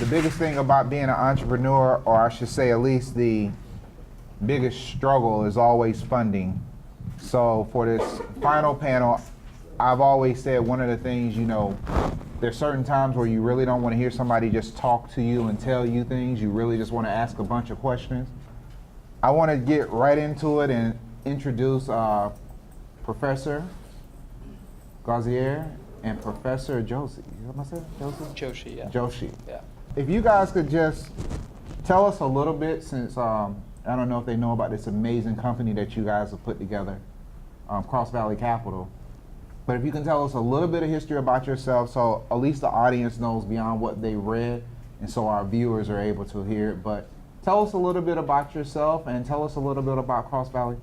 the biggest thing about being an entrepreneur, or I should say at least the biggest struggle, is always funding. So for this final panel, I've always said one of the things, there's certain times where you really don't want to hear somebody just talk to you and tell you things. You really just want to ask a bunch of questions. I want to get right into it and introduce Professor Gazier and Professor Joshi. What am I saying? Joshi, yeah. Joshi. Yeah. If you guys could just tell us a little bit, since I don't know if they know about this amazing company that you guys have put together, Cross Valley Capital. But if you can tell us a little bit of history about yourself, so at least the audience knows beyond what they read, and so our viewers are able to hear it. But tell us a little bit about yourself, and tell us a little bit about Cross Valley.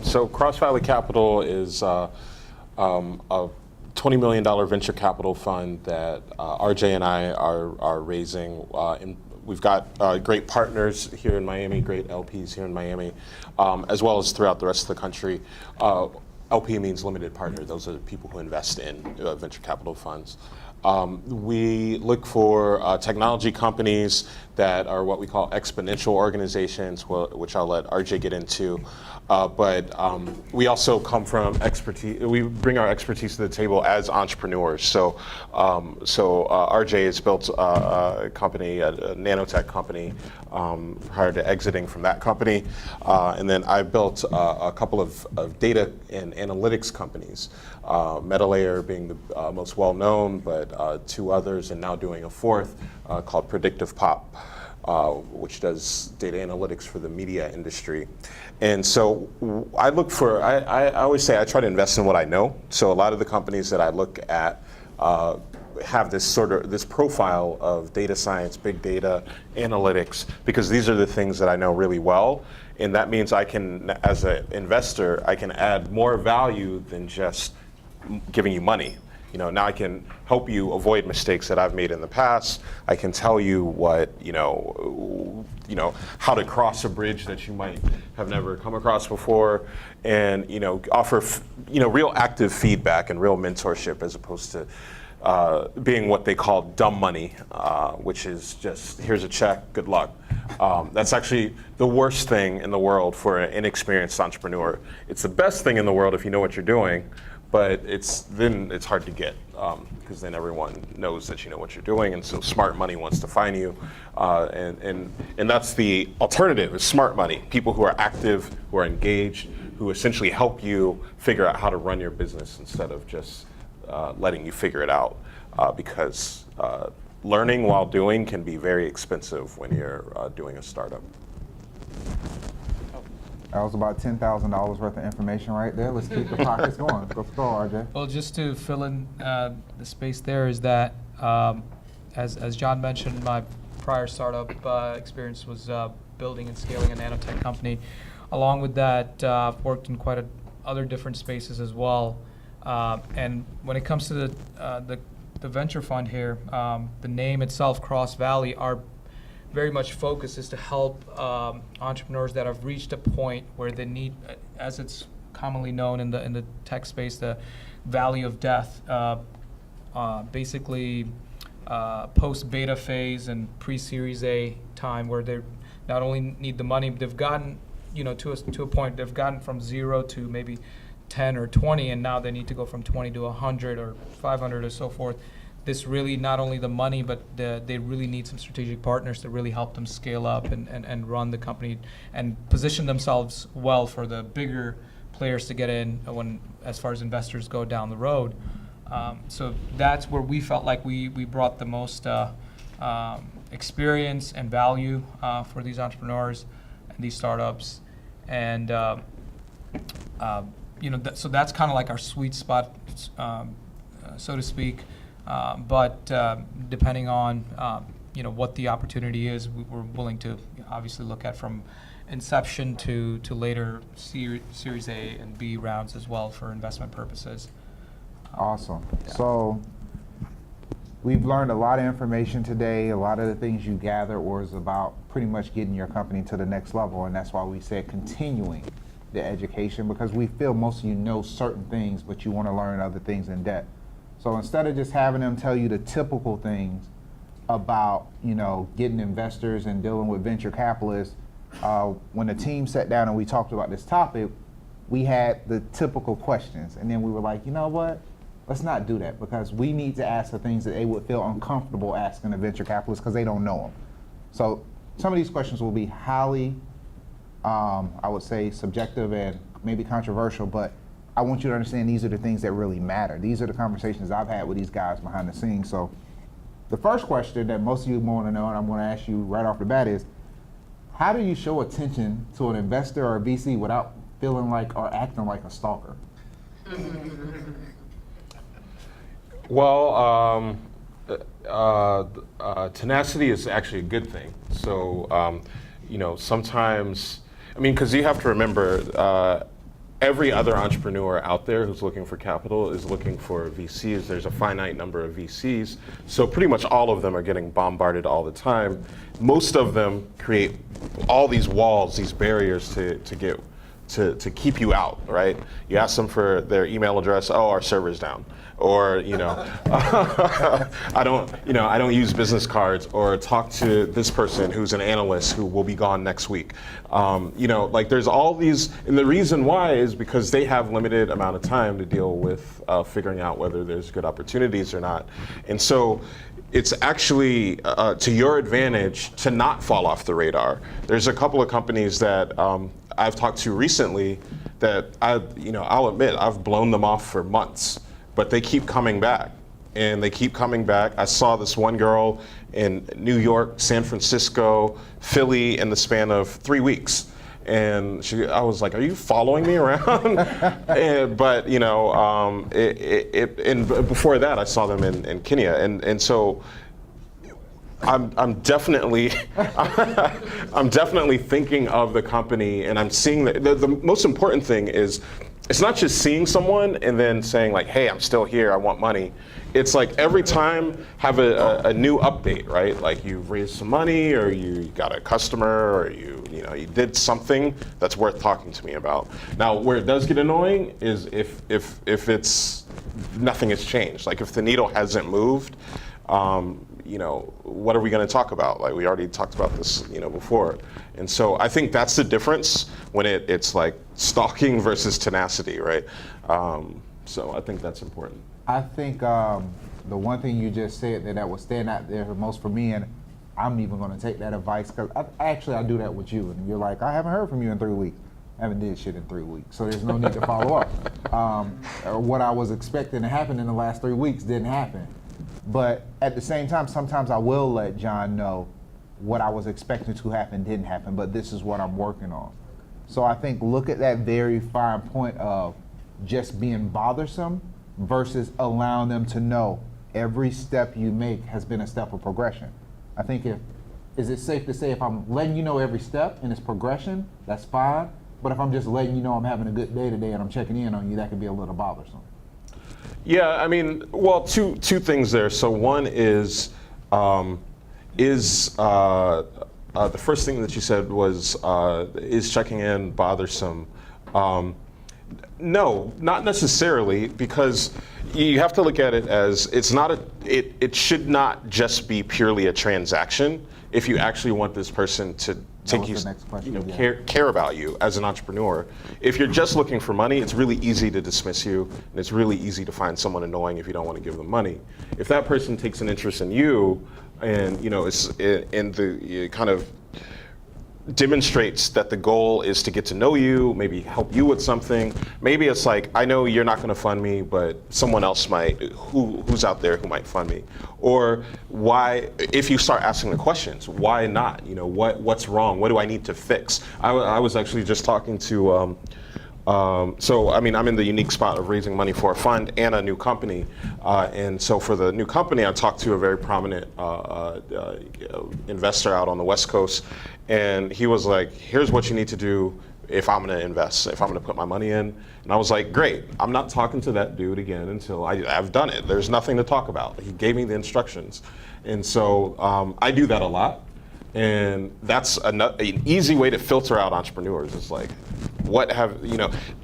So Cross Valley Capital is a $20 million venture capital fund that RJ and I are raising. We've got great partners here in Miami, great LPs here in Miami, as well as throughout the rest of the country. LP means limited partner. Those are the people who invest in venture capital funds. We look for technology companies that are what we call exponential organizations, which I'll let RJ get into. But we also come from expertise. We bring our expertise to the table as entrepreneurs. So RJ has built a company, a nanotech company, prior to exiting from that company. And then I built a couple of data and analytics companies, MetaLayer being the most well-known, but two others, and now doing a fourth called Predictive Pop, which does data analytics for the media industry. And so I look for, I always say I try to invest in what I know. So a lot of the companies that I look at have this profile of data science, big data, analytics, because these are the things that I know really well. And that means I can, as an investor, I can add more value than just giving you money. Now I can help you avoid mistakes that I've made in the past. I can tell you what, how to cross a bridge that you might have never come across before, and offer real active feedback and real mentorship, as opposed to being what they call dumb money, which is just, here's a check, good luck. That's actually the worst thing in the world for an inexperienced entrepreneur. It's the best thing in the world if you know what you're doing, but then it's hard to get, because then everyone knows that you know what you're doing, and so smart money wants to find you, and that's the alternative, is smart money. People who are active, who are engaged, who essentially help you figure out how to run your business instead of just letting you figure it out, because learning while doing can be very expensive when you're doing a startup. That was about $10,000 worth of information right there. Let's keep the pockets going. Let's go, RJ. Well, just to fill in the space there, is that, as John mentioned, my prior startup experience was building and scaling a nanotech company. Along with that, I've worked in quite other different spaces as well. And when it comes to the venture fund here, the name itself, Cross Valley, our very much focus is to help entrepreneurs that have reached a point where they need, as it's commonly known in the tech space, the valley of death. Basically, post-beta phase and pre-Series A time, where they not only need the money, but they've gotten to a point, they've gotten from 0 to maybe 10 or 20, and now they need to go from 20 to 100 or 500 or so forth. This really, not only the money, but they really need some strategic partners to really help them scale up and run the company and position themselves well for the bigger players to get in as far as investors go down the road. So that's where we felt like we brought the most experience and value for these entrepreneurs and these startups. And so that's kind of like our sweet spot, so to speak. But depending on what the opportunity is, we're willing to obviously look at from inception to later Series A and B rounds as well for investment purposes. Awesome. Yeah. So we've learned a lot of information today. A lot of the things you gathered was about pretty much getting your company to the next level, and that's why we said continuing the education, because we feel most of you know certain things, but you want to learn other things in depth. So instead of just having them tell you the typical things about, getting investors and dealing with venture capitalists, when the team sat down and we talked about this topic, we had the typical questions. And then we were like, you know what? Let's not do that, because we need to ask the things that they would feel uncomfortable asking a venture capitalist because they don't know them. So some of these questions will be highly, I would say, subjective and maybe controversial, but I want you to understand these are the things that really matter. These are the conversations I've had with these guys behind the scenes. So the first question that most of you want to know, and I'm going to ask you right off the bat, is how do you show attention to an investor or a VC without feeling like or acting like a stalker? Well, tenacity is actually a good thing. So, sometimes, because you have to remember, every other entrepreneur out there who's looking for capital is looking for VCs. There's a finite number of VCs. So pretty much all of them are getting bombarded all the time. Most of them create all these walls, these barriers to keep you out, right? You ask them for their email address, oh, our server's down. Or, I don't use business cards, or talk to this person who's an analyst who will be gone next week. There's all these, and the reason why is because they have limited amount of time to deal with figuring out whether there's good opportunities or not. And so it's actually to your advantage to not fall off the radar. There's a couple of companies that I've talked to recently that I'll admit I've blown them off for months. But they keep coming back, and they keep coming back. I saw this one girl in New York, San Francisco, Philly in the span of 3 weeks. And I was like, are you following me around? And before that, I saw them in Kenya. And so I'm definitely I'm definitely thinking of the company, and I'm seeing the most important thing is, it's not just seeing someone and then saying like, hey, I'm still here, I want money. It's like every time have a new update, right? Like you've raised some money, or you got a customer, or you did something that's worth talking to me about. Now, where it does get annoying is if it's nothing has changed. Like if the needle hasn't moved, what are we going to talk about? Like we already talked about this, before. And so I think that's the difference when it's like stalking versus tenacity, right? So I think that's important. I think the one thing you just said that would stand out there the most for me, and I'm even going to take that advice, because I do that with you, and you're like, I haven't heard from you in 3 weeks. I haven't did shit in 3 weeks, so there's no need to follow up. What I was expecting to happen in the last 3 weeks didn't happen. But at the same time, sometimes I will let John know what I was expecting to happen didn't happen, but this is what I'm working on. So I think look at that very fine point of just being bothersome versus allowing them to know every step you make has been a step of progression. I think is it safe to say if I'm letting you know every step and it's progression, that's fine. But if I'm just letting you know I'm having a good day today and I'm checking in on you, that could be a little bothersome. Yeah, two things there. So one is the first thing that you said was, is checking in bothersome? No, not necessarily, because you have to look at it as it should not just be purely a transaction if you actually want this person to take you, care about you as an entrepreneur. If you're just looking for money, it's really easy to dismiss you, and it's really easy to find someone annoying if you don't want to give them money. If that person takes an interest in you, and it's in the kind of demonstrates that the goal is to get to know you, maybe help you with something. Maybe it's like, I know you're not going to fund me, but someone else might, who's out there who might fund me. Or why, if you start asking the questions, why not? What's wrong? What do I need to fix? I was actually just talking to, I'm in the unique spot of raising money for a fund and a new company. And so for the new company, I talked to a very prominent investor out on the West Coast. And he was like, here's what you need to do if I'm going to invest, if I'm going to put my money in. And I was like, great. I'm not talking to that dude again until I've done it. There's nothing to talk about. He gave me the instructions. And so I do that a lot. And that's an easy way to filter out entrepreneurs. It's like,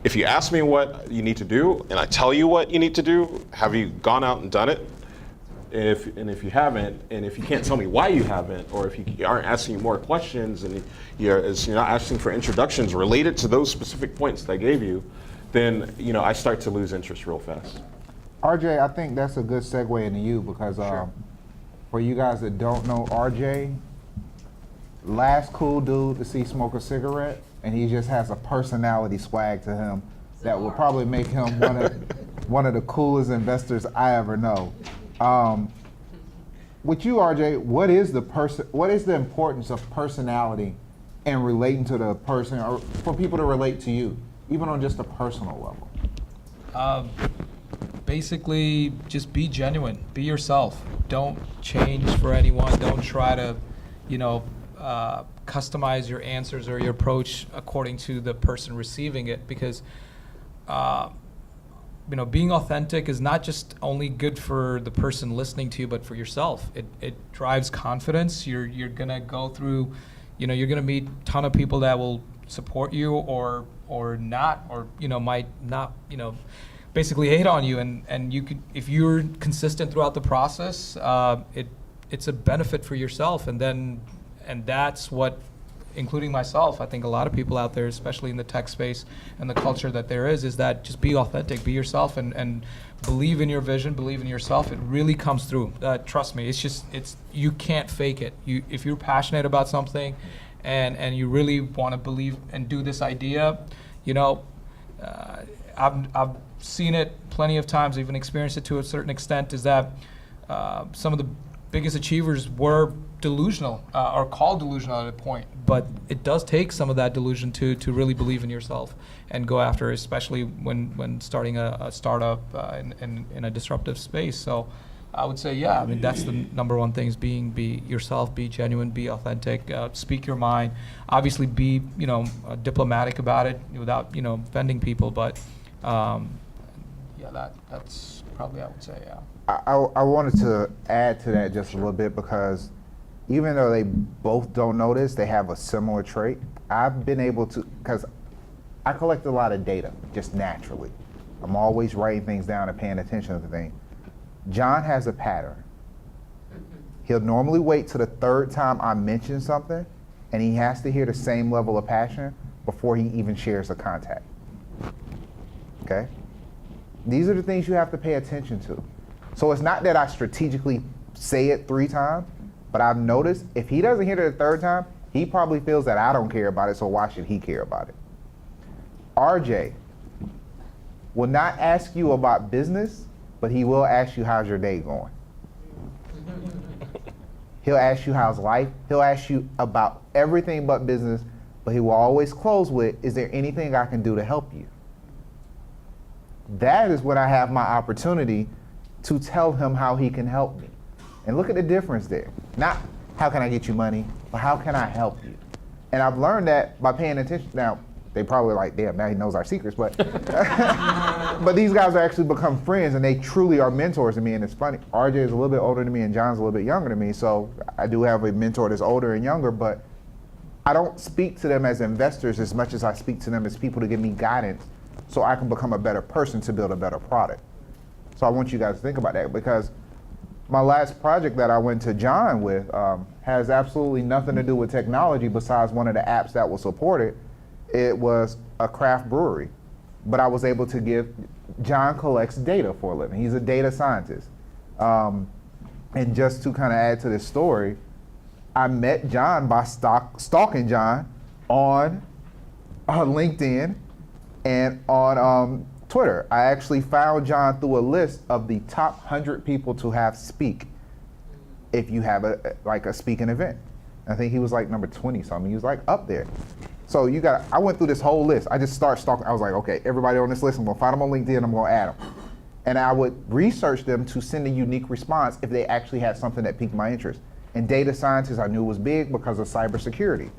if you ask me what you need to do and I tell you what you need to do, have you gone out and done it? If you haven't, and if you can't tell me why you haven't, or if you aren't asking more questions and you're not asking for introductions related to those specific points that I gave you, then I start to lose interest real fast. RJ, I think that's a good segue into you because for you guys that don't know RJ, last cool dude to see smoke a cigarette, and he just has a personality swag to him that will probably make him one of the coolest investors I ever know. With you, RJ, what is the importance of personality and relating to the person, or for people to relate to you, even on just a personal level? Basically, just be genuine, be yourself. Don't change for anyone. Don't try to, customize your answers or your approach according to the person receiving it, because being authentic is not just only good for the person listening to you, but for yourself. It drives confidence. You're gonna go through, you're gonna meet a ton of people that will support you or not, or might not, basically hate on you. And you could, if you're consistent throughout the process, it's a benefit for yourself. And that's what, including myself, I think a lot of people out there, especially in the tech space and the culture that there is that just be authentic, be yourself, and believe in your vision, believe in yourself. It really comes through. Trust me, you can't fake it. If you're passionate about something and you really want to believe and do this idea, I've seen it plenty of times, even experienced it to a certain extent, is that some of the biggest achievers were delusional or called delusional at a point, but it does take some of that delusion to really believe in yourself and go after it, especially when starting a startup in a disruptive space. So I would say, that's the number one thing, is be yourself, be genuine, be authentic, speak your mind. Obviously be diplomatic about it without offending people, but that's probably, I would say, yeah. I wanted to add to that just a little bit, because even though they both don't notice, they have a similar trait. I've been able to, because I collect a lot of data just naturally. I'm always writing things down and paying attention to things. John has a pattern. He'll normally wait till the third time I mention something, and he has to hear the same level of passion before he even shares a contact. Okay? These are the things you have to pay attention to. So it's not that I strategically say it 3 times, but I've noticed if he doesn't hear it the third time, he probably feels that I don't care about it, so why should he care about it? RJ will not ask you about business, but he will ask you, how's your day going? He'll ask you, how's life? He'll ask you about everything but business, but he will always close with, is there anything I can do to help you? That is when I have my opportunity to tell him how he can help me. And look at the difference there. Not how can I get you money, but how can I help you? And I've learned that by paying attention. Now, they probably like, damn, now he knows our secrets, but but these guys are actually become friends, and they truly are mentors to me. And it's funny, RJ is a little bit older than me and John's a little bit younger than me, so I do have a mentor that's older and younger, but I don't speak to them as investors as much as I speak to them as people to give me guidance so I can become a better person to build a better product. So I want you guys to think about that, because my last project that I went to John with has absolutely nothing to do with technology besides one of the apps that will support it. It was a craft brewery, but I was able to give, John collects data for a living. He's a data scientist. And just to kind of add to this story, I met John by stalking John on LinkedIn and on Twitter. I actually found John through a list of the top 100 people to have speak if you have a speaking event. I think he was like number 20 something. He was like up there. So I went through this whole list. I just started stalking. I was like, okay, everybody on this list, I'm gonna find them on LinkedIn, I'm gonna add them. And I would research them to send a unique response if they actually had something that piqued my interest. And data scientists I knew was big because of cybersecurity.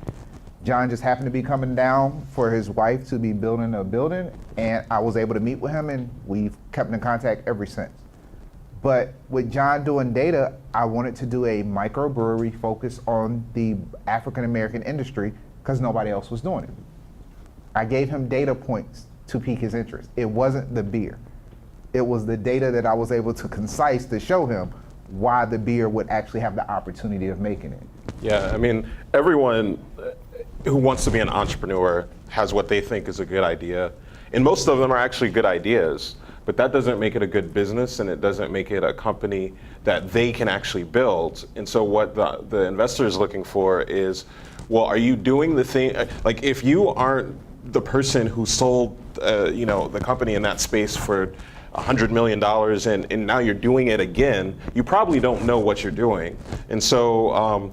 John just happened to be coming down for his wife to be building a building, and I was able to meet with him, and we've kept in contact ever since. But with John doing data, I wanted to do a microbrewery focused on the African American industry because nobody else was doing it. I gave him data points to pique his interest. It wasn't the beer. It was the data that I was able to concise to show him why the beer would actually have the opportunity of making it. Yeah, I mean, everyone who wants to be an entrepreneur has what they think is a good idea. And most of them are actually good ideas, but that doesn't make it a good business, and it doesn't make it a company that they can actually build. And so what the investor is looking for is, well, are you doing the thing? Like, if you aren't the person who sold the company in that space for $100 million and now you're doing it again, you probably don't know what you're doing. And so,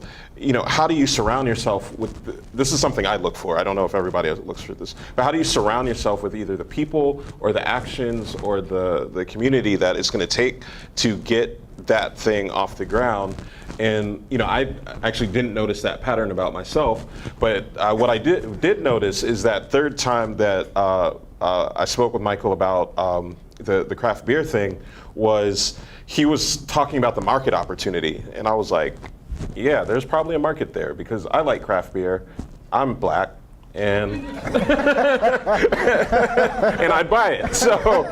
how do you surround yourself with, this is something I look for, I don't know if everybody else looks for this, but how do you surround yourself with either the people or the actions or the community that it's gonna take to get that thing off the ground? And I actually didn't notice that pattern about myself, but what I did notice is that third time that I spoke with Michael about the craft beer thing, was he was talking about the market opportunity, and I was like, yeah, there's probably a market there because I like craft beer, I'm black, and and I'd buy it. So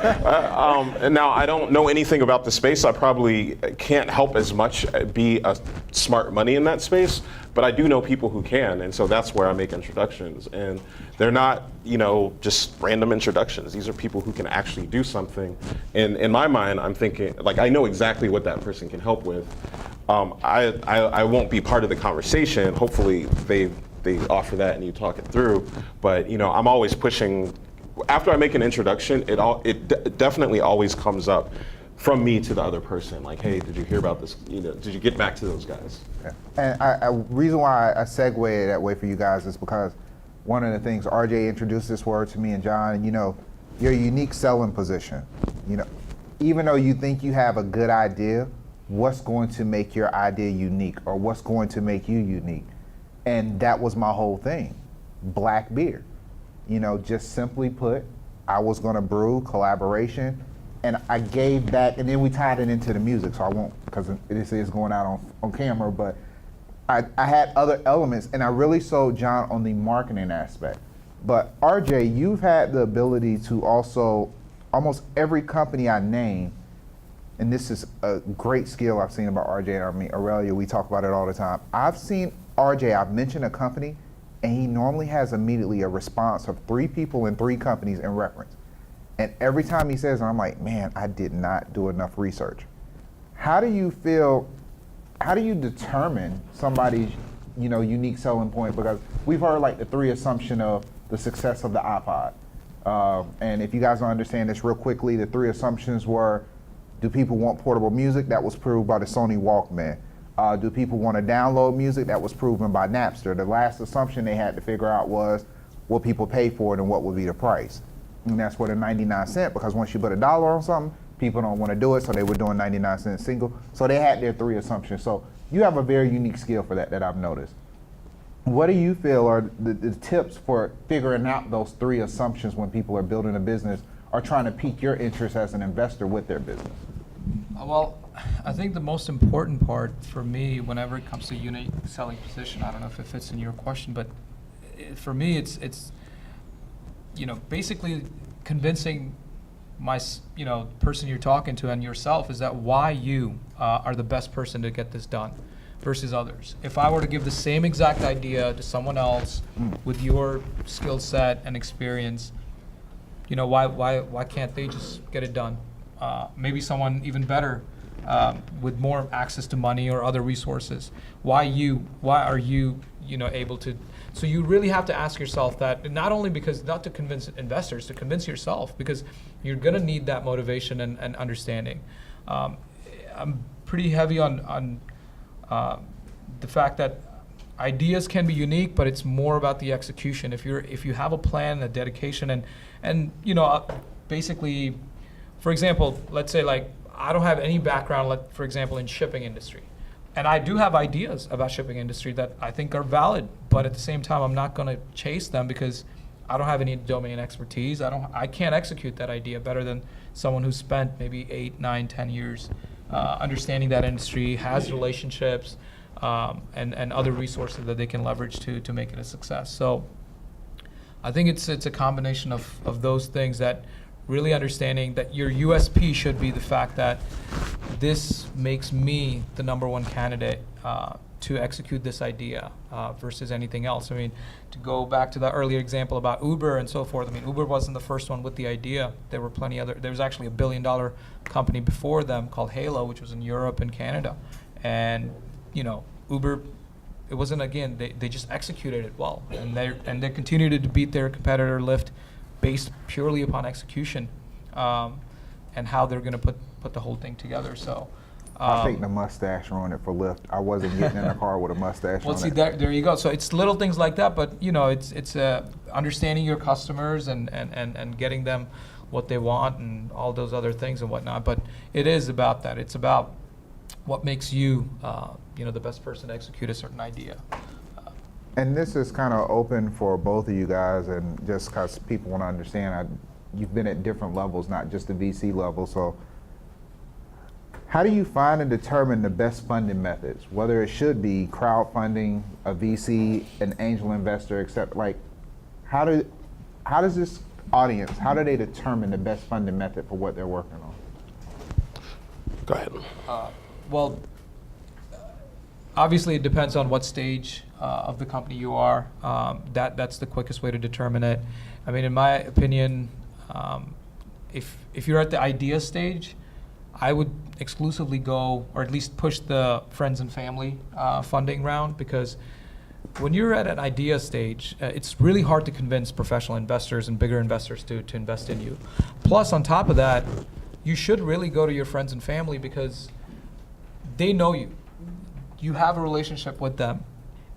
and now I don't know anything about the space. I probably can't help as much be a smart money in that space, but I do know people who can, and so that's where I make introductions. And they're not, just random introductions. These are people who can actually do something. And in my mind, I'm thinking, like, I know exactly what that person can help with. I won't be part of the conversation. Hopefully they offer that and you talk it through. But I'm always pushing. After I make an introduction, it definitely always comes up from me to the other person. Like, hey, did you hear about this? Did you get back to those guys? And reason why I segue it that way for you guys is because one of the things RJ introduced this word to me and John, and your unique selling position. Even though you think you have a good idea, what's going to make your idea unique, or what's going to make you unique? And that was my whole thing, black beer. Just simply put, I was gonna brew collaboration, and I gave back, and then we tied it into the music, so I won't, because this is going out on camera, but I had other elements, and I really sold John on the marketing aspect. But RJ, you've had the ability to also, almost every company I name, and this is a great skill I've seen about RJ, and Aurelia, we talk about it all the time. I've seen RJ, I've mentioned a company, and he normally has immediately a response of 3 people in 3 companies in reference. And every time he says, I'm like, man, I did not do enough research. How do you determine somebody's, unique selling point? Because we've heard like the 3 assumption of the success of the iPod. And if you guys don't understand this real quickly, the 3 assumptions were, do people want portable music? That was proved by the Sony Walkman. Do people want to download music? That was proven by Napster. The last assumption they had to figure out was, will people pay for it and what would be the price? And that's where the 99 cent, because once you put $1 on something, people don't want to do it, so they were doing 99 cent single. So they had their 3 assumptions. So you have a very unique skill for that I've noticed. What do you feel are the tips for figuring out those 3 assumptions when people are building a business or trying to pique your interest as an investor with their business? Well, I think the most important part for me, whenever it comes to unique selling position, I don't know if it fits in your question, but for me, it's basically convincing person you're talking to and yourself is that why you are the best person to get this done versus others. If I were to give the same exact idea to someone else with your skill set and experience, why can't they just get it done? Maybe someone even better with more access to money or other resources. Why are you able to? So you really have to ask yourself that, not only not to convince investors, to convince yourself, because you're going to need that motivation and understanding. I'm pretty heavy on the fact that ideas can be unique, but it's more about the execution. If you have a plan, a dedication, and basically, for example, let's say like I don't have any background, for example, in shipping industry. And I do have ideas about shipping industry that I think are valid, but at the same time, I'm not going to chase them because I don't have any domain expertise. I can't execute that idea better than someone who spent maybe 8, 9, 10 years understanding that industry, has relationships, and other resources that they can leverage to make it a success. So I think it's a combination of those things, that really understanding that your USP should be the fact that this makes me the #1 candidate to execute this idea versus anything else. I mean, to go back to the earlier example about Uber and so forth, I mean, Uber wasn't the first one with the idea. There were plenty other, there was actually $1 billion company before them called Halo, which was in Europe and Canada. And, you know, Uber, it wasn't, again, they just executed it well. And they continue to beat their competitor Lyft based purely upon execution and how they're going to put the whole thing together. So I think the mustache ruined it for Lyft. I wasn't getting in a car with a mustache well, on see, it. there you go. So it's little things like that, but you know, it's understanding your customers and getting them what they want and all those other things and whatnot. But it is about that. It's about what makes you, you know, the best person to execute a certain idea. And this is kind of open for both of you guys, and just because people want to understand, you've been at different levels, not just the VC level. So how do you find and determine the best funding methods, whether it should be crowdfunding, a VC, an angel investor, except like, how does this audience, how do they determine the best funding method for what they're working on? Go ahead. Well, obviously it depends on what stage of the company you are. That's the quickest way to determine it. I mean, in my opinion, if you're at the idea stage, I would exclusively go, or at least push the friends and family funding round, because when you're at an idea stage, it's really hard to convince professional investors and bigger investors to invest in you. Plus, on top of that, you should really go to your friends and family because they know you. You have a relationship with them.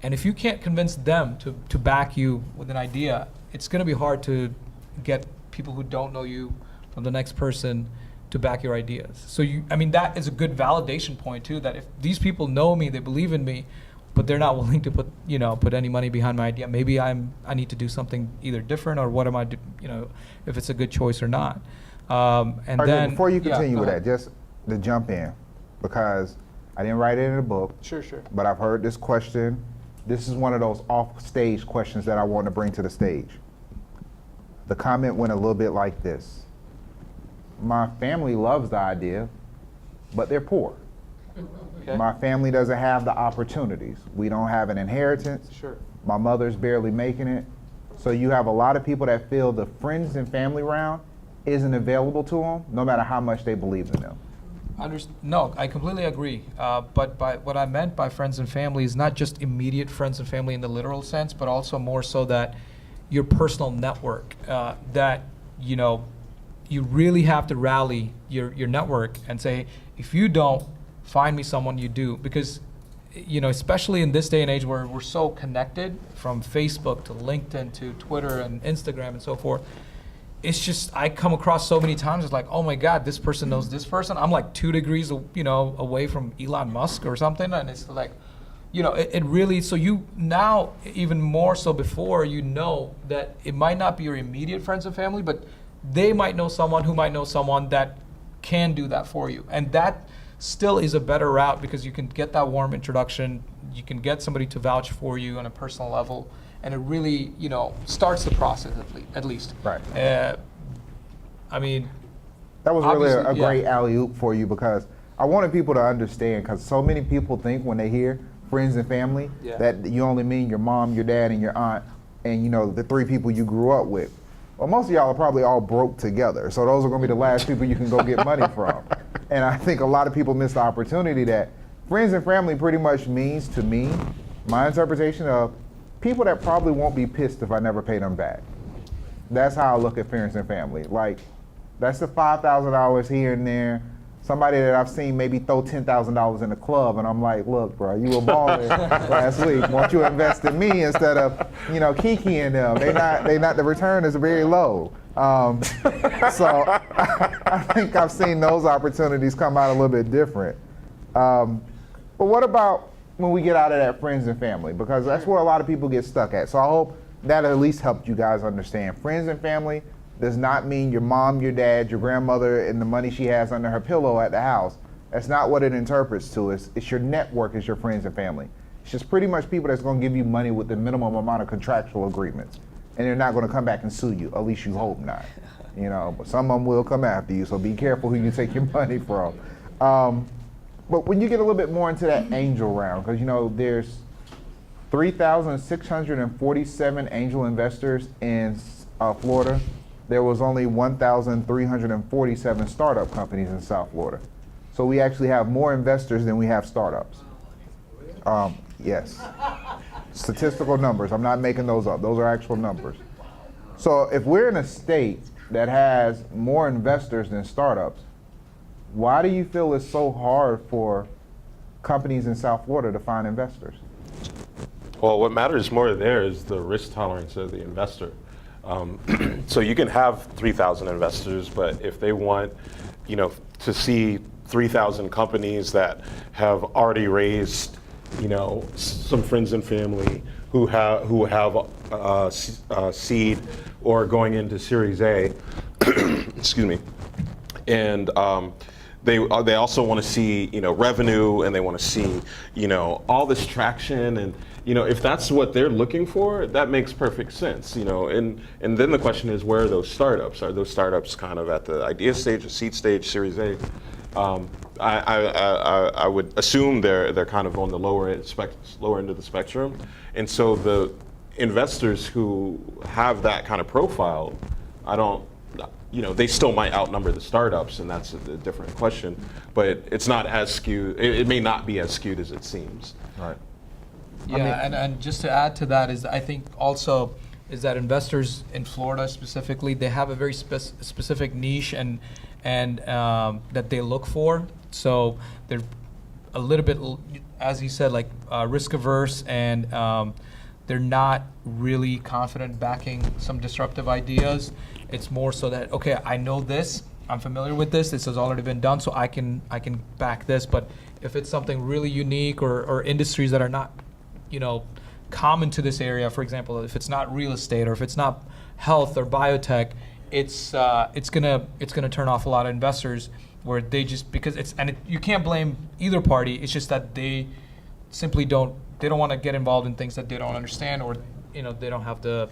And if you can't convince them to back you with an idea, it's going to be hard to get people who don't know you from the next person to back your ideas. So I mean, that is a good validation point too, that if these people know me, they believe in me, but they're not willing to put any money behind my idea, maybe I need to do something either different, or what am I if it's a good choice or not. And Okay, then before you continue with ahead. that, just to jump in, because I didn't write it in the book, Sure. but I've heard this question. This is one of those off-stage questions that I want to bring to the stage. The comment went a little bit like this. My family loves the idea, but they're poor. Okay. My family doesn't have the opportunities. We don't have an inheritance. Sure. My mother's barely making it. So you have a lot of people that feel the friends and family round isn't available to them, no matter how much they believe in them. No, I completely agree. But by what I meant by friends and family is not just immediate friends and family in the literal sense, but also more so that your personal network, that you really have to rally your network and say, if you don't, find me someone you do. Because especially in this day and age where we're so connected, from Facebook to LinkedIn to Twitter and Instagram and so forth, it's just, I come across so many times, it's like, oh my God, this person knows this person. I'm like 2 degrees, away from Elon Musk or something. And it's like, it really, so you now, even more so before, that it might not be your immediate friends and family, but they might know someone who might know someone that can do that for you. And that still is a better route, because you can get that warm introduction, you can get somebody to vouch for you on a personal level, and it really, starts the process at least. Right. I mean, that was really a obviously, great alley-oop for you, because I wanted people to understand, because so many people think when they hear friends and family that you only mean your mom, your dad, and your aunt, and the 3 people you grew up with. Well, most of y'all are probably all broke together, so those are going to be the last people you can go get money from. And I think a lot of people miss the opportunity that friends and family pretty much means, to me, my interpretation of people that probably won't be pissed if I never pay them back. That's how I look at friends and family. Like, that's the $5,000 here and there. Somebody that I've seen maybe throw $10,000 in the club, and I'm like, look, bro, you were balling last week. Why don't you invest in me instead of, Kiki and them? They not. The return is very low. So I think I've seen those opportunities come out a little bit different. But what about when we get out of that friends and family? Because that's where a lot of people get stuck at. So I hope that at least helped you guys understand. Friends and family does not mean your mom, your dad, your grandmother, and the money she has under her pillow at the house. That's not what it interprets to. It's your network, it's your friends and family. It's just pretty much people that's going to give you money with the minimum amount of contractual agreements. And they're not going to come back and sue you, at least you hope not. You know, but some of them will come after you, so be careful who you take your money from. But when you get a little bit more into that angel round, because you know, there's 3,647 angel investors in Florida. There was only 1,347 startup companies in South Florida. So we actually have more investors than we have startups. Yes. Statistical numbers. I'm not making those up. Those are actual numbers. So if we're in a state that has more investors than startups, why do you feel it's so hard for companies in South Florida to find investors? Well, what matters more there is the risk tolerance of the investor. So you can have 3,000 investors, but if they want, you know, to see 3,000 companies that have already raised, you know, some friends and family who have seed or going into Series A, excuse me, and they also want to see, you know, revenue, and they want to see, you know, all this traction, and you know, if that's what they're looking for, that makes perfect sense, you know. And then the question is, where are those startups? Are those startups kind of at the idea stage, the seed stage, Series A? I would assume they're kind of on the lower end of the spectrum, and so the investors who have that kind of profile, you know, they still might outnumber the startups, and that's a different question. But it's not as skewed. It may not be as skewed as it seems. Right. Yeah, and just to add to that is, I think also is that investors in Florida specifically, they have a very specific niche and that they look for. So they're a little bit, as you said, like risk averse, and they're not really confident backing some disruptive ideas. It's more so that, okay, I know this, I'm familiar with this has already been done, so I can back this. But if it's something really unique or industries that are not, you know, common to this area, for example, if it's not real estate or if it's not health or biotech, it's gonna turn off a lot of investors, where they just, because you can't blame either party. It's just that they simply don't want to get involved in things that they don't understand, or you know, they don't have the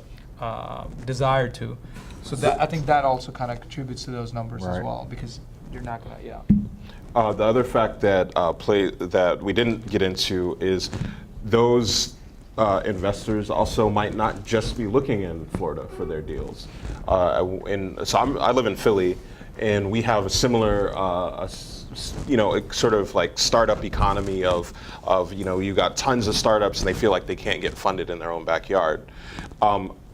desire to. So that, I think that also kind of contributes to those numbers as well, because you're not gonna, The other fact that that we didn't get into is those investors also might not just be looking in Florida for their deals. I live in Philly, and we have a similar, you know, sort of like startup economy of you know, you got tons of startups and they feel like they can't get funded in their own backyard.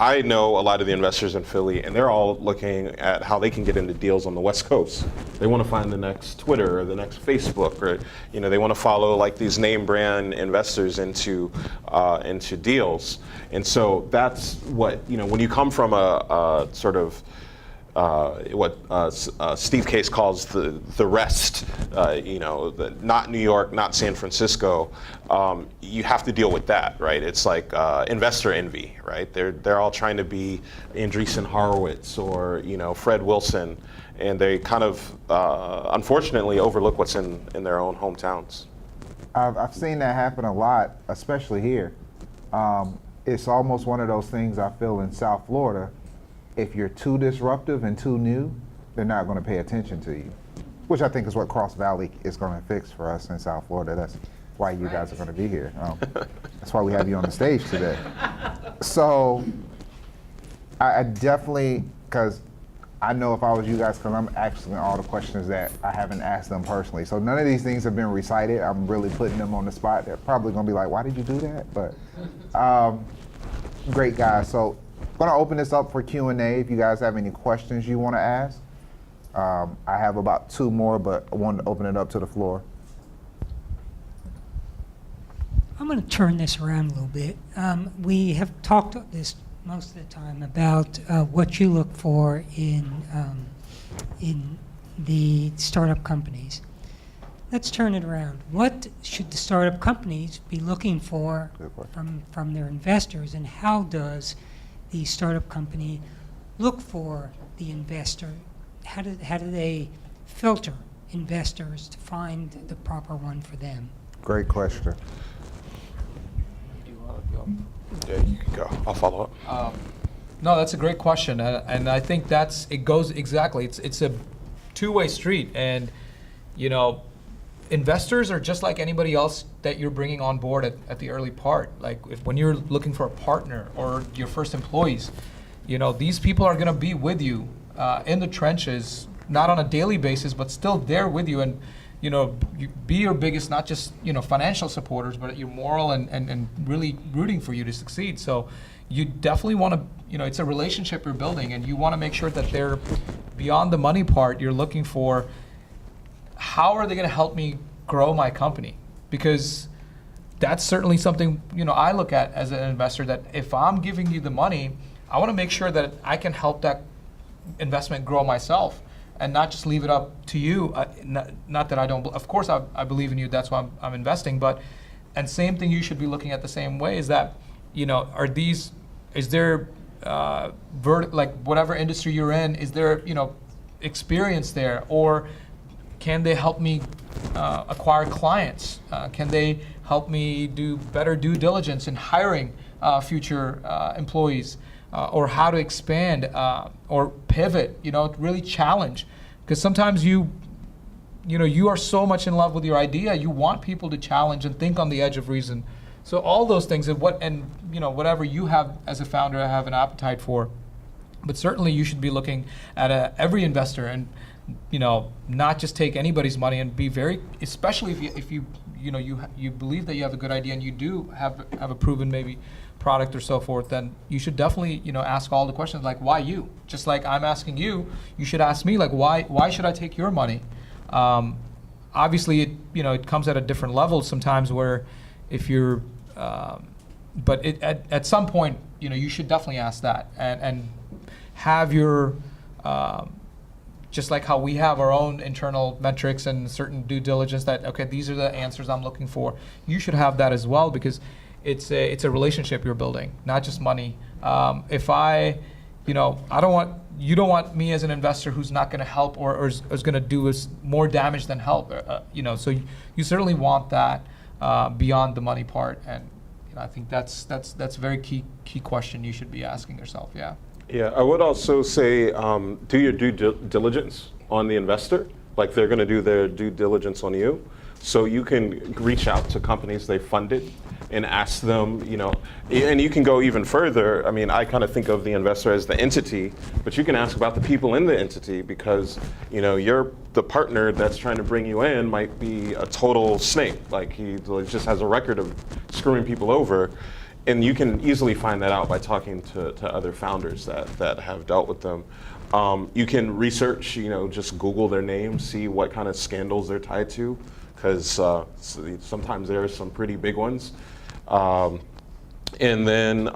I know a lot of the investors in Philly, and they're all looking at how they can get into deals on the West Coast. They want to find the next Twitter or the next Facebook, or you know, they want to follow like these name brand investors into deals. And so that's what, you know, when you come from a sort of what Steve Case calls the rest, you know, not New York, not San Francisco, you have to deal with that, right? It's like investor envy, right? They're all trying to be Andreessen Horowitz or, you know, Fred Wilson, and they kind of unfortunately overlook what's in their own hometowns. I've seen that happen a lot, especially here. It's almost one of those things I feel in South Florida. If you're too disruptive and too new, they're not going to pay attention to you, which I think is what Cross Valley is going to fix for us in South Florida. That's why you guys are going to be here. That's why we have you on the stage today. So I definitely, because I know if I was you guys, because I'm asking all the questions that I haven't asked them personally. So none of these things have been recited. I'm really putting them on the spot. They're probably going to be like, why did you do that? But great guys. So I'm going to open this up for Q&A if you guys have any questions you want to ask. I have about 2 more, but I wanted to open it up to the floor. I'm going to turn this around a little bit. We have talked this most of the time about what you look for in the startup companies. Let's turn it around. What should the startup companies be looking for from their investors, and how does the startup company look for the investor? How do they filter investors to find the proper one for them? Great question. Yeah, you can go. I'll follow up. No, that's a great question, and I think it goes exactly. It's a two-way street, and you know, investors are just like anybody else that you're bringing on board at the early part. Like when you're looking for a partner or your first employees, you know, these people are going to be with you in the trenches, not on a daily basis, but still there with you, and you know, be your biggest, not just, you know, financial supporters, but your moral and really rooting for you to succeed. So you definitely want to, you know, it's a relationship you're building, and you want to make sure that they're beyond the money part. You're looking for, how are they going to help me grow my company? Because that's certainly something, you know, I look at as an investor, that if I'm giving you the money, I want to make sure that I can help that investment grow myself, and not just leave it up to you. Not that I don't, of course I believe in you, that's why I'm investing, but, and same thing you should be looking at the same way, is that, you know, is there, like whatever industry you're in, is there, you know, experience there, or can they help me acquire clients? Can they help me do better due diligence in hiring future employees? Or how to expand or pivot, you know, really challenge. Because sometimes you are so much in love with your idea, you want people to challenge and think on the edge of reason. So all those things, and you know, whatever you have as a founder have an appetite for. But certainly you should be looking at every investor, and you know, not just take anybody's money, and be very, especially if you believe that you have a good idea and you do have a proven maybe product or so forth, then you should definitely, you know, ask all the questions, like, why you? Just like I'm asking you, you should ask me, like, why should I take your money? Obviously, it comes at a different level sometimes, where if you're, but at some point, you know, you should definitely ask that, and have your, just like how we have our own internal metrics and certain due diligence that, okay, these are the answers I'm looking for. You should have that as well, because it's a relationship you're building, not just money. If you don't want me as an investor who's not going to help or is going to do us more damage than help. So you certainly want that beyond the money part, and you know, I think that's a very key question you should be asking yourself. Yeah. Yeah, I would also say do your due diligence on the investor. Like, they're going to do their due diligence on you. So you can reach out to companies they funded and ask them, you know, and you can go even further. I mean, I kind of think of the investor as the entity, but you can ask about the people in the entity, because, you know, the partner that's trying to bring you in might be a total snake. Like, he just has a record of screwing people over. And you can easily find that out by talking to other founders that have dealt with them. You can research, you know, just Google their names, see what kind of scandals they're tied to, because sometimes there are some pretty big ones. And then,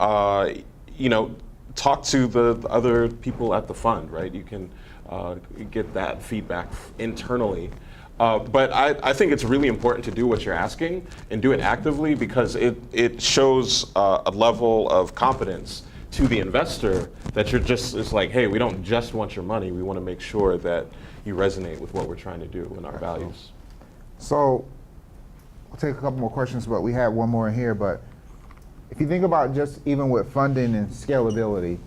you know, talk to the other people at the fund, right? You can get that feedback internally. But I think it's really important to do what you're asking, and do it actively, because it shows a level of competence to the investor that it's like, hey, we don't just want your money, we want to make sure that you resonate with what we're trying to do and our values. So we'll take a couple more questions, but we had one more in here. But if you think about just even with funding and scalability,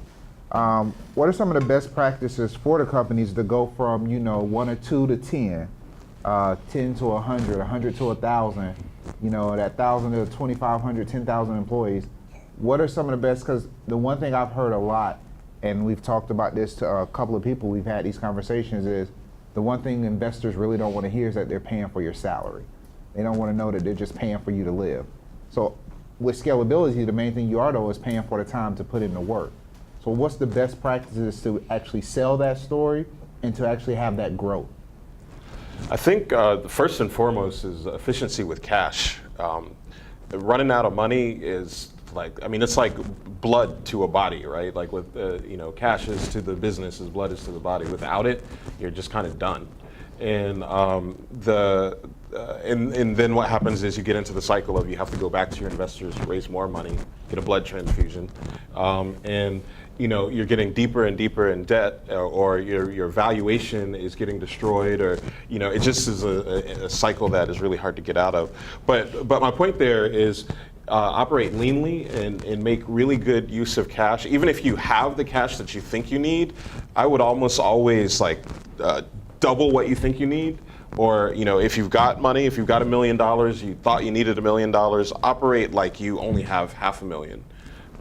what are some of the best practices for the companies to go from, you know, 1 or 2 to 10? 10 to 100, 100 to 1,000, you know, that 1,000 to 2,500, 10,000 employees. What are some of the best? Because the one thing I've heard a lot, and we've talked about this to a couple of people, we've had these conversations, is the one thing investors really don't want to hear is that they're paying for your salary. They don't want to know that they're just paying for you to live. So with scalability, the main thing you are, though, is paying for the time to put in the work. So what's the best practices to actually sell that story and to actually have that growth? I think first and foremost is efficiency with cash. Running out of money is like, I mean, it's like blood to a body, right? Like with, you know, cash is to the business as blood is to the body. Without it, you're just kind of done. And and then what happens is you get into the cycle of you have to go back to your investors to raise more money, get a blood transfusion, and you're getting deeper and deeper in debt, or your valuation is getting destroyed, or it just is a cycle that is really hard to get out of. But my point there is operate leanly and make really good use of cash. Even if you have the cash that you think you need, I would almost always double what you think you need. Or if you've got money, if you've got $1 million, you thought you needed $1 million, operate like you only have $500,000,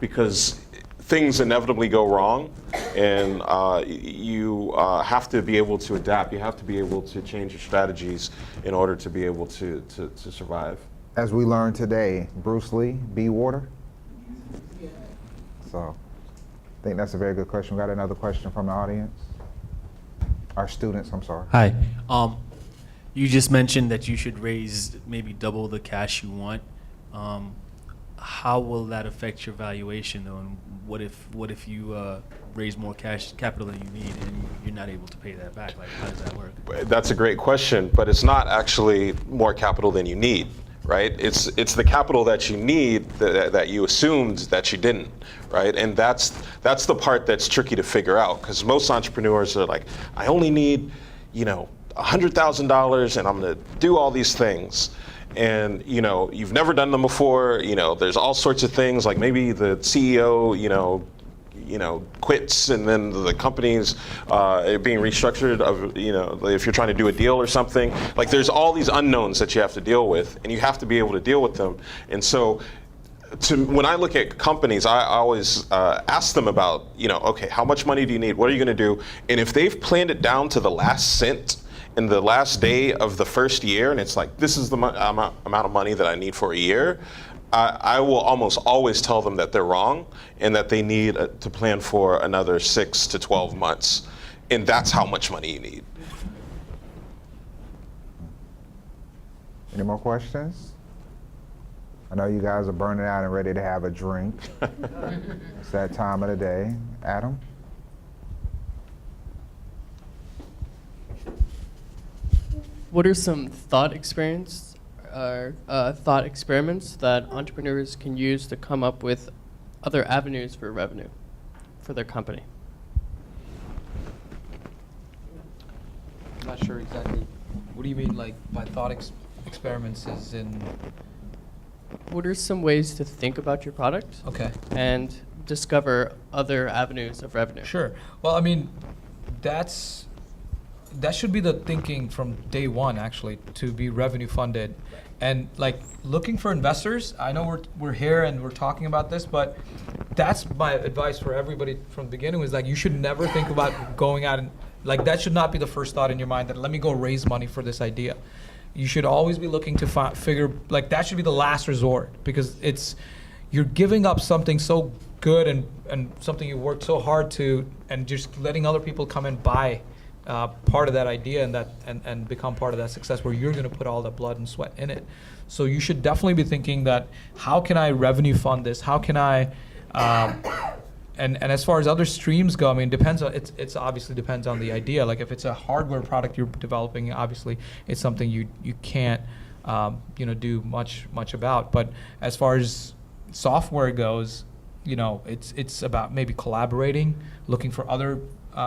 because things inevitably go wrong, and you have to be able to adapt. You have to be able to change your strategies in order to be able to survive. As we learned today, Bruce Lee, be water. So I think that's a very good question. We got another question from the audience. Our students, I'm sorry. Hi. You just mentioned that you should raise maybe double the cash you want. How will that affect your valuation, though? And what if you raise more capital than you need and you're not able to pay that back? Like, how does that work? That's a great question, but it's not actually more capital than you need, right? It's the capital that you need that you assumed that you didn't, right? And that's the part that's tricky to figure out, because most entrepreneurs are like, I only need, $100,000 and I'm going to do all these things. And you've never done them before. There's all sorts of things, like maybe the CEO quits, and then the company's being restructured, if you're trying to do a deal or something. Like, there's all these unknowns that you have to deal with, and you have to be able to deal with them. And so when I look at companies, I always ask them about, okay, how much money do you need? What are you going to do? And if they've planned it down to the last cent in the last day of the first year, and it's like, this is the amount of money that I need for a year, I will almost always tell them that they're wrong, and that they need to plan for another 6 to 12 months. And that's how much money you need. Any more questions? I know you guys are burning out and ready to have a drink. It's that time of the day. Adam? What are some thought experiments that entrepreneurs can use to come up with other avenues for revenue for their company? I'm not sure exactly. What do you mean, like, by thought experiments is in? What are some ways to think about your product Okay. and discover other avenues of revenue? Sure. Well, I mean, that should be the thinking from day one, actually, to be revenue funded. And like looking for investors, I know we're here and we're talking about this, but that's my advice for everybody from the beginning, was like, you should never think about going out and, like, that should not be the first thought in your mind, that let me go raise money for this idea. You should always be looking to figure, like, that should be the last resort, because you're giving up something so good and something you worked so hard to, and just letting other people come and buy part of that idea and become part of that success, where you're going to put all the blood and sweat in it. So you should definitely be thinking that, how can I revenue fund this? How can I, and as far as other streams go, I mean, it's obviously depends on the idea. Like, if it's a hardware product you're developing, obviously it's something you can't do much about. But as far as software goes, it's about maybe collaborating, looking for other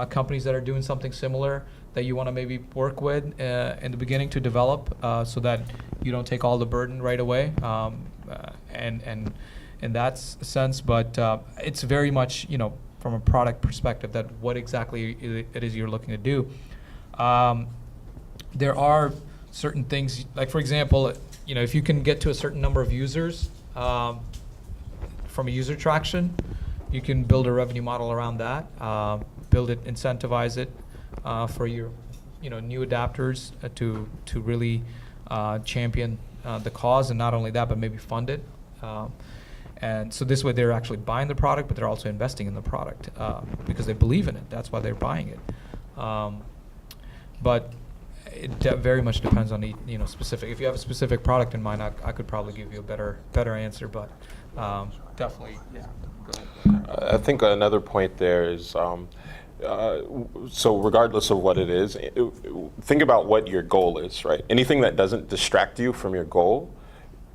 companies that are doing something similar that you want to maybe work with in the beginning to develop, so that you don't take all the burden right away, and in that sense. But it's very much, from a product perspective, that what exactly it is you're looking to do. There are certain things, like, for example, if you can get to a certain number of users from a user traction, you can build a revenue model around that. Build it, incentivize it for your, new adapters to really champion the cause, and not only that, but maybe fund it. And so this way, they're actually buying the product, but they're also investing in the product because they believe in it. That's why they're buying it. But it very much depends on the specific. If you have a specific product in mind, I could probably give you a better answer. But definitely, yeah. Go ahead. I think another point there is, so regardless of what it is, think about what your goal is, right? Anything that doesn't distract you from your goal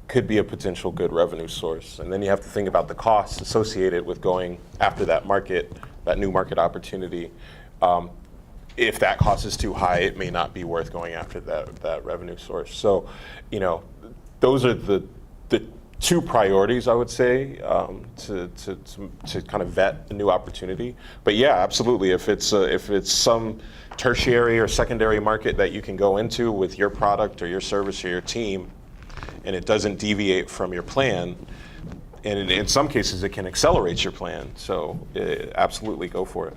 could be a potential good revenue source. And then you have to think about the costs associated with going after that market, that new market opportunity. If that cost is too high, it may not be worth going after that revenue source. So, you know, those are the two priorities, I would say, to kind of vet a new opportunity. But yeah, absolutely. If it's some tertiary or secondary market that you can go into with your product or your service or your team, and it doesn't deviate from your plan, and in some cases it can accelerate your plan. So absolutely go for it.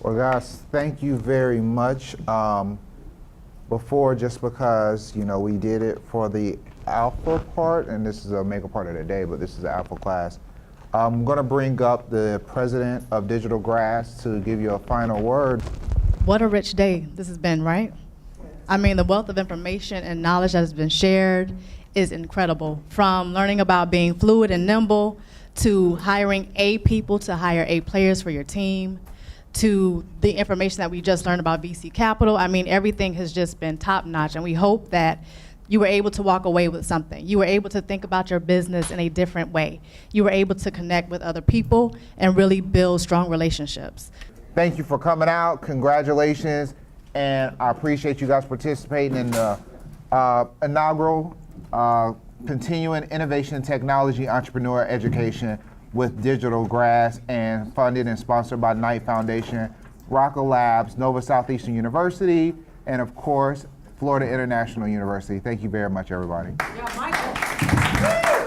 Well, guys, thank you very much. Before, just because, you know, we did it for the alpha part, and this is a mega part of the day, but this is the alpha class. I'm going to bring up the president of Digital Grass to give you a final word. What a rich day this has been, right? I mean, the wealth of information and knowledge that has been shared is incredible. From learning about being fluid and nimble, to hiring A people to hire A players for your team, to the information that we just learned about VC Capital. I mean, everything has just been top notch, and we hope that you were able to walk away with something. You were able to think about your business in a different way. You were able to connect with other people and really build strong relationships. Thank you for coming out. Congratulations. And I appreciate you guys participating in the inaugural Continuing Innovation and Technology Entrepreneur Education with Digital Grass, and funded and sponsored by Knight Foundation, Rocco Labs, Nova Southeastern University, and of course, Florida International University. Thank you very much, everybody. Yeah, Michael.